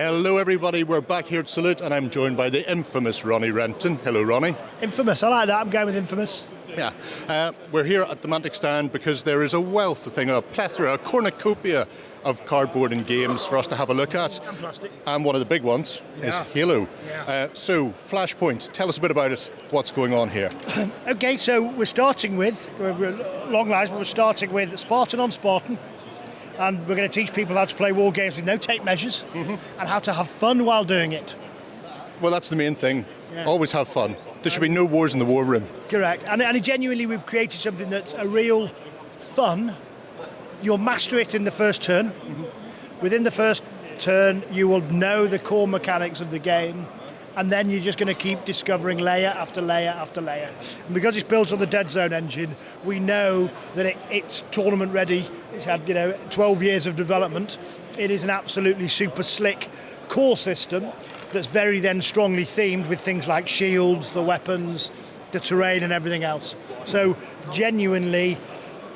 Hello everybody, we're back here at Salute and I'm joined by the infamous Ronnie Renton. Hello Ronnie. Infamous, I like that, I'm going with infamous. Yeah, we're here at the Mantic stand because there is a wealth of things, a plethora, a cornucopia of cardboard and games for us to have a look at. And plastic. And one of the big ones is Halo. Yeah. So, Flashpoint, tell us a bit about it, what's going on here. Okay, so we're starting with, long lines, but we're starting with Spartan on Spartan. And we're going to teach people how to play war games with no tape measures and how to have fun while doing it. Well, that's the main thing. Yeah. Always have fun. There should be no wars in the war room. Correct. And genuinely, we've created something that's a real fun. You'll master it in the first turn. Within the first turn, you will know the core mechanics of the game. And then you're just going to keep discovering layer after layer after layer. And because it's built on the Dead Zone engine, we know that it's tournament ready. It's had 12 years of development. It is an absolutely super slick core system that's very then strongly themed with things like shields, the weapons, the terrain and everything else. So genuinely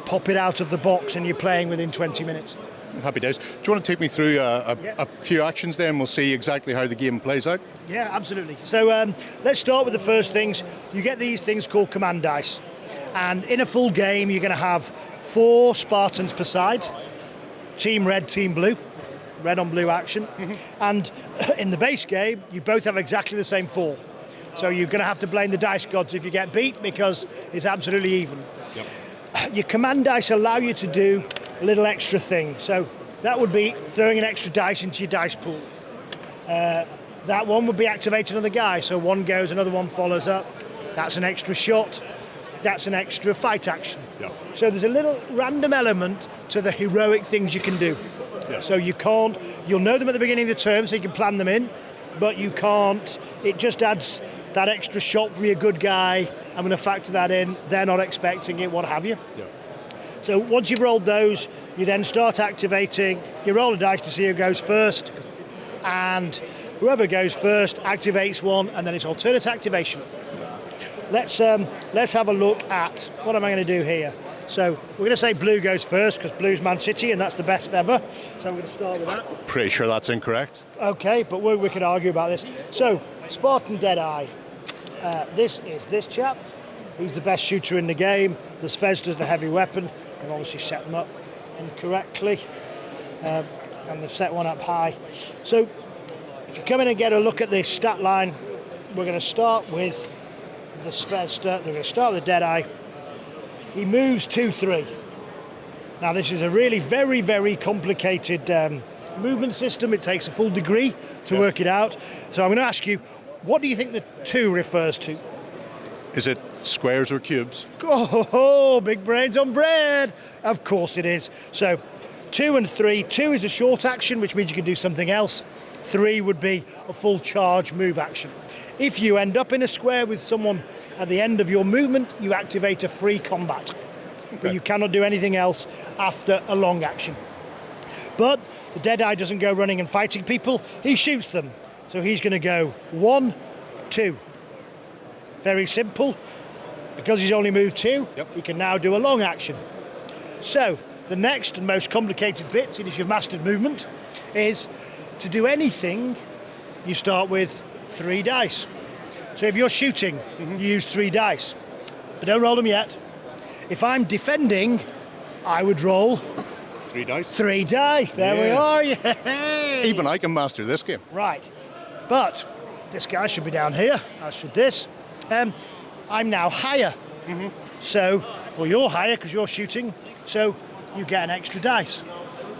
pop it out of the box and you're playing within 20 minutes. Happy days. Do you want to take me through a few actions then? We'll see exactly how the game plays out. Yeah, absolutely. So let's start with the first things. You get these things called command dice. And in a full game, you're going to have 4 Spartans per side. Team red, team blue. Red on blue action. And in the base game, you both have exactly the same 4. So you're going to have to blame the dice gods if you get beat because it's absolutely even. Yep. Your command dice allow you to do a little extra thing. So that would be throwing an extra dice into your dice pool. That one would be activating another guy. So one goes, another one follows up. That's an extra shot. That's an extra fight action. Yeah. So there's a little random element to the heroic things you can do. Yeah. So you'll know them at the beginning of the term so you can plan them in, but you can't, it just adds that extra shot from your good guy. I'm going to factor that in. They're not expecting it, what have you. Yeah. So once you've rolled those, you then start activating. You roll a dice to see who goes first, and whoever goes first activates one, and then it's alternate activation. Let's have a look at what am I going to do here. So we're going to say blue goes first because blue's Man City, and that's the best ever. So I'm going to start with that. Pretty sure that's incorrect. Okay, but we can argue about this. So Spartan Deadeye. This is this chap. He's the best shooter in the game. The Svezda's the heavy weapon. They've obviously set them up incorrectly. And they've set one up high. So if you come in and get a look at this stat line, we're going to start with the Svezda. They're going to start with the Deadeye. He moves 2-3. Now this is a really very, very complicated movement system. It takes a full degree to work it out. So I'm going to ask you, what do you think the 2 refers to? Is it squares or cubes? Oh, big brains on bread. Of course it is. So 2 and 3. 2 is a short action, which means you can do something else. 3 would be a full charge move action. If you end up in a square with someone at the end of your movement, you activate a free combat. Okay. But you cannot do anything else after a long action. But the Deadeye doesn't go running and fighting people, he shoots them. So he's going to go 1, 2. Very simple. Because he's only moved 2, he can now do a long action. So the next and most complicated bit, since you've mastered movement, is to do anything, you start with 3 dice. So if you're shooting, you use 3 dice. But don't roll them yet. If I'm defending, I would roll 3 dice. 3 dice. There we are. Yay. Even I can master this game. Right. But this guy should be down here, as should this. I'm now higher. So, well, you're higher because you're shooting, so you get an extra dice.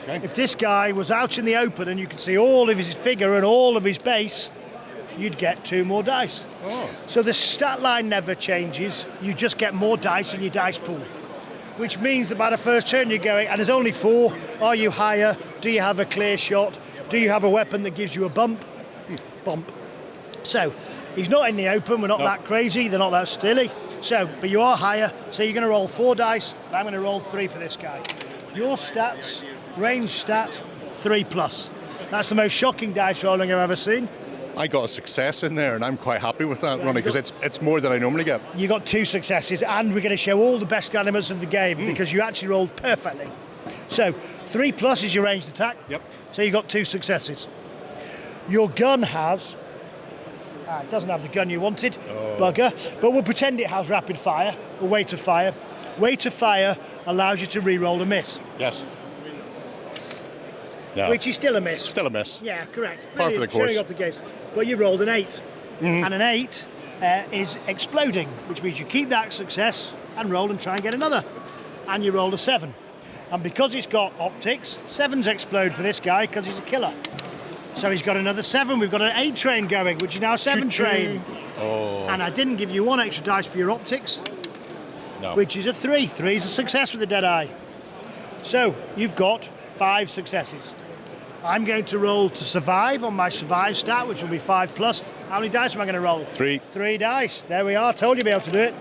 Okay. If this guy was out in the open and you could see all of his figure and all of his base, you'd get 2 more dice. Oh. So the stat line never changes. You just get more dice in your dice pool, which means that by the first turn you're going, and there's only 4. Are you higher? Do you have a clear shot? Do you have a weapon that gives you a bump? Bump. So he's not in the open. We're not that crazy. They're not that silly. So, but you are higher. So you're going to roll 4 dice. And I'm going to roll 3 for this guy. Your stats, range stat, 3+. That's the most shocking dice rolling I've ever seen. I got a success in there, and I'm quite happy with that, Ronnie, because it's more than I normally get. You got 2 successes, and we're going to show all the best elements of the game because you actually rolled perfectly. So 3+ is your ranged attack. Yep. So you got 2 successes. Your gun has, it doesn't have the gun you wanted, bugger, but we'll pretend it has rapid fire, or rate of fire. Rate of fire allows you to re-roll a miss. Yes. No. Which is still a miss. Still a miss. Yeah, correct. Par for the course. Showing off the case. But you rolled an 8. And an 8 is exploding, which means you keep that success and roll and try and get another. And you rolled a 7. And because it's got optics, 7s explode for this guy because he's a killer. So he's got another 7. We've got an 8 train going, which is now a 7 train. Oh. And I didn't give you 1 extra dice for your optics, No. which is a 3. 3 is a success with the dead eye. So you've got 5 successes. I'm going to roll to survive on my survive stat, which will be 5+. How many dice am I going to roll? 3. 3 dice. There we are. Told you to be able to do it.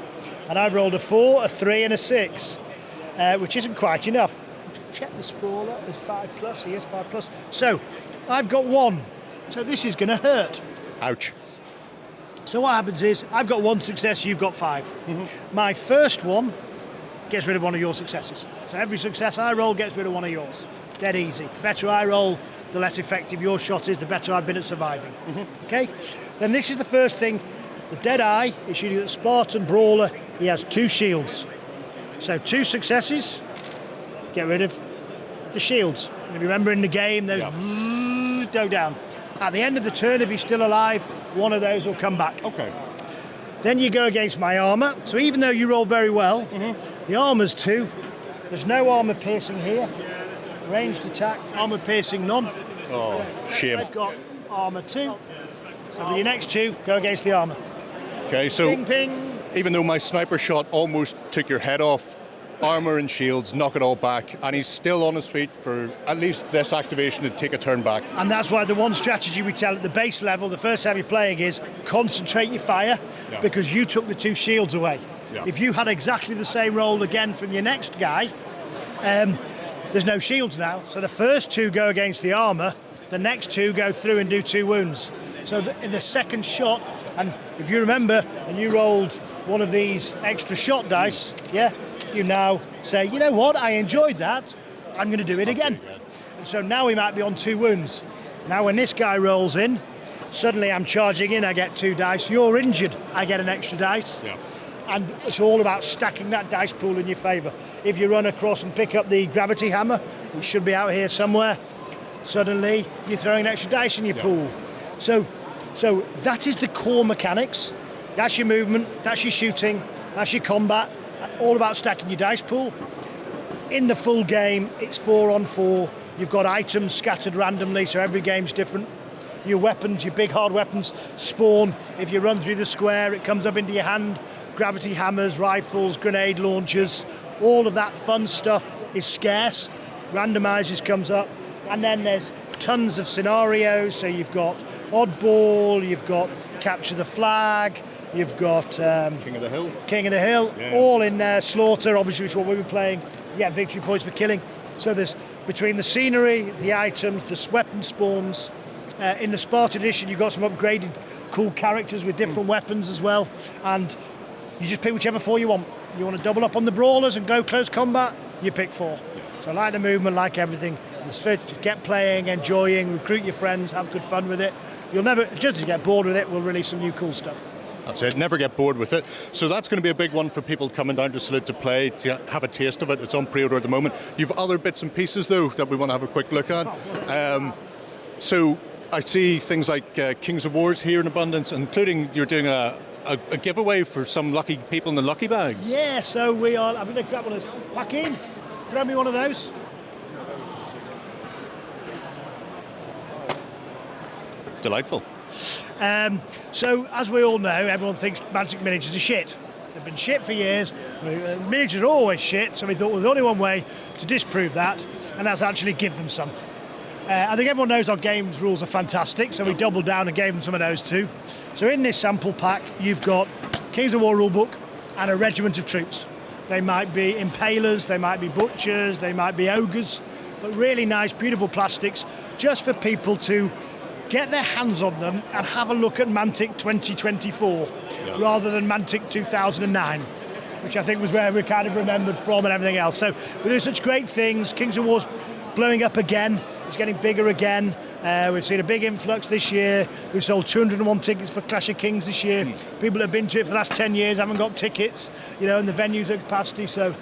And I've rolled a 4, a 3, and a 6, which isn't quite enough. Check the spoiler. It's 5+. He is 5+. So I've got 1. So this is going to hurt. Ouch. So what happens is I've got 1 success. You've got 5. My first one gets rid of 1 of your successes. So every success I roll gets rid of 1 of yours. Dead easy. The better I roll, the less effective your shot is, the better I've been at surviving. Okay? Then this is the first thing. The dead eye is shooting at the Spartan Brawler. He has 2 shields. So 2 successes, get rid of the shields. And if you remember in the game, those go down. At the end of the turn, if he's still alive, 1 of those will come back. Okay. Then you go against my armour. So even though you roll very well, the armour's 2. There's no armour piercing here. Ranged attack, armour piercing none. Oh, shame. I've got armour 2. So for your next 2, go against the armour. Okay, so Ping, ping. even though my sniper shot almost took your head off, armor and shields knock it all back, and he's still on his feet for at least this activation to take a turn back. And that's why the one strategy we tell at the base level, the first time you're playing, is concentrate your fire, because you took the 2 shields away. Yeah. If you had exactly the same roll again from your next guy, there's no shields now. So the first 2 go against the armour, the next 2 go through and do 2 wounds. So in the second shot, and if you remember, and you rolled one of these extra shot dice, you now say, you know what, I enjoyed that, I'm going to do it again. And so now we might be on 2 wounds. Now when this guy rolls in, suddenly I'm charging in, I get 2 dice. You're injured, I get an extra dice. Yeah. And it's all about stacking that dice pool in your favour. If you run across and pick up the gravity hammer, which should be out here somewhere, suddenly you're throwing an extra dice in your pool. So that is the core mechanics. That's your movement, that's your shooting, that's your combat, all about stacking your dice pool. In the full game, it's 4 on 4. You've got items scattered randomly, so every game's different. Your weapons, your big hard weapons, spawn. If you run through the square, it comes up into your hand. Gravity hammers, rifles, grenade launchers, all of that fun stuff is scarce. Randomizers comes up. And then there's tons of scenarios. So you've got Oddball, you've got Capture the Flag, you've got King of the Hill. King of the Hill, all in there. Slaughter, obviously, which is what we've been playing. You get victory points for killing. So there's between the scenery, the items, the weapon spawns. In the Spartan edition, you've got some upgraded cool characters with different weapons as well. And you just pick whichever 4 you want. You want to double up on the brawlers and go close combat, you pick 4. So like the movement, like everything, get playing, enjoying, recruit your friends, have good fun with it. You'll never, just to get bored with it, we'll release some new cool stuff. That's it, never get bored with it. So that's going to be a big one for people coming down to Salute to play, to have a taste of it. It's on pre-order at the moment. You've other bits and pieces, though, that we want to have a quick look at. So I see things like Kings of Wars here in abundance, including you're doing a giveaway for some lucky people in the lucky bags. Yeah, so we are, I'm going to grab one of those. Joaquin, throw me one of those. Delightful. So, as we all know, everyone thinks Mantic miniatures are shit. They've been shit for years. Miniatures are always shit, so we thought, well, there's only one way to disprove that, and that's actually give them some. I think everyone knows our games rules are fantastic, so we doubled down and gave them some of those too. So in this sample pack, you've got Kings of War rulebook and a regiment of troops. They might be impalers, they might be butchers, they might be ogres, but really nice, beautiful plastics, just for people to get their hands on them and have a look at Mantic 2024 rather than Mantic 2009, which I think was where we kind of remembered from and everything else. So we do such great things. Kings of War's blowing up again. It's getting bigger again. We've seen a big influx this year. We've sold 201 tickets for Clash of Kings this year. People that have been to it for the last 10 years haven't got tickets, and the venue's at capacity. So,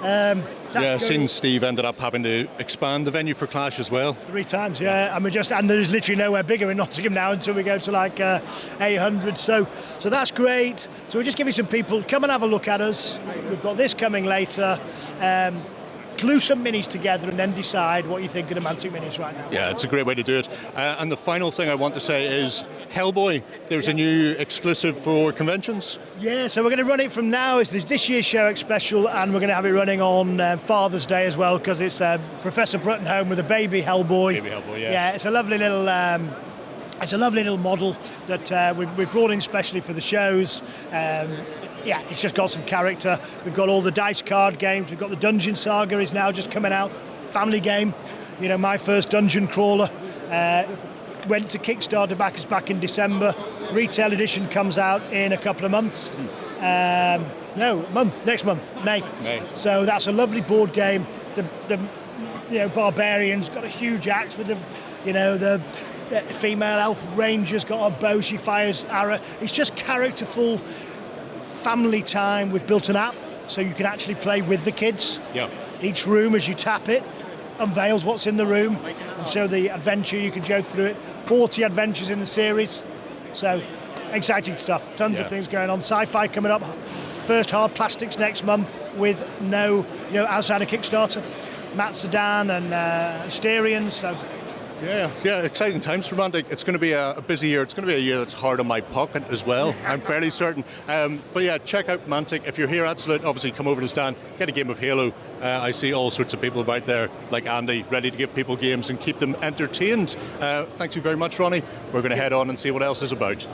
I've seen Steve ended up having to expand the venue for Clash as well. 3 times, yeah. And there's literally nowhere bigger in Nottingham now until we go to like 800. So that's great. So we're just giving some people, come and have a look at us. We've got this coming later. Glue some minis together and then decide what you think of the Mantic minis right now. Yeah, it's a great way to do it. And the final thing I want to say is Hellboy. There's a new exclusive for conventions. Yeah, so we're going to run it from now. It's this year's Show Special, and we're going to have it running on Father's Day as well, because it's Professor Bruttenholm with a baby Hellboy. Baby Hellboy, yes. Yeah, it's a lovely little. It's a lovely little model that we've brought in specially for the shows. Yeah, it's just got some character. We've got all the dice card games. We've got the Dungeon Saga is now just coming out. Family game. My first dungeon crawler. Went to Kickstarter back in December. Retail edition comes out in a couple of months. Next month, May. So that's a lovely board game. The barbarian's got a huge axe with the female elf ranger's got a bow, she fires arrow. It's just characterful family time. We've built an app so you can actually play with the kids. Yeah. Each room, as you tap it, unveils what's in the room, and so the adventure, you can go through it. 40 adventures in the series, so exciting stuff. Tons of things going on. Sci-Fi coming up, first hard plastics next month with no, outside of Kickstarter. Matt Sedan and Asterian, so. Yeah, exciting times for Mantic. It's going to be a busy year. It's going to be a year that's hard on my pocket as well, I'm fairly certain. But yeah, check out Mantic. If you're here at Salute, obviously come over to the stand, get a game of Halo. I see all sorts of people out there, like Andy, ready to give people games and keep them entertained. Thank you very much, Ronnie. We're going to head on and see what else is about.